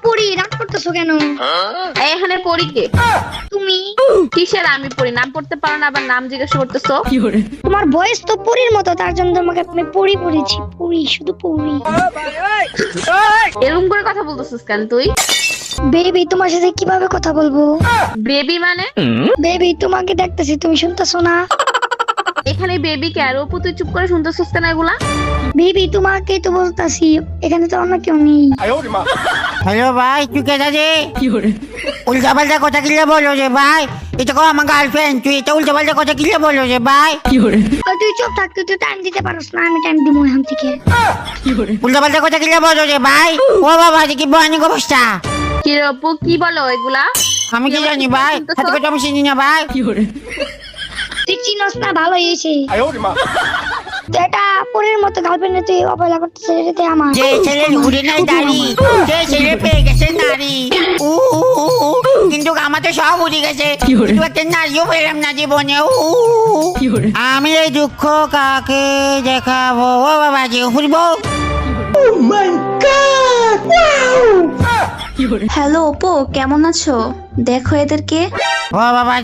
পড়ি, রাগ করতেছো কেন? এখানে পড়ি কে? তুমি। কিসের আমি পড়ি? নাম পড়তে পারো না, আবার নাম জিজ্ঞাসা করতেছো? তোমার ভয়েস তো পরির মতো, তার জন্য তোমাকে আমি পড়ি পড়েছি। পড়ি, শুধু পড়ি। এরকম করে কথা বলতেছিস কেন তুই? বেবি, তোমার সাথে কিভাবে কথা বলবো? বেবি মানে? বেবি, তোমাকে দেখতেছি, তুমি শুনতেছো না? এখানে বেবি কে? আর অপু তুই চুপ করে শুনতেছিস কেন এগুলা? বেবি, তোমাকে তো বলতাছি, এখানে তো অন্য কেউ নেই। হ্যালো ভাই, তুই কেটা রে? উল্টা পাল্টা কথা কিলে বলো রে ভাই? এটা কো আমার গার্লফ্রেন্ড, তুই এটা উল্টা পাল্টা কথা কিলে বলো রে ভাই? আর তুই চুপ থাক, তুই টাইম দিতে পারোস না, আমি টাইম দিব এখান থেকে। উল্টা পাল্টা কথা কিলে বলো রে ভাই? ও বাবা, কি ভয়ানক অবস্থা। কি রে অপু, কি বলো এগুলা? আমি কি জানি ভাই, হাতে কথা আমি চিনি না ভাই। তুই চিনস না, ভালো হয়েছে। তো এটা পরের মতো গার্লফ্রেন্ডে তুই অবহেলা করতেছিস, এটাতে আমার। যে ছেলে ঘুরে নাই দাড়ি, যে ছেলে পেয়ে গেছে নারী, কিন্তু আমার তো সব উড়ে গেছে, কিন্তু একটা নারীও পেলাম না জীবনে। আমি এই দুঃখ কাকে দেখাবো? ও বাবা, যে ঘুরবো। হ্যালো অপু, কেমন আছো? দেখো এদেরকে। ও বাবা।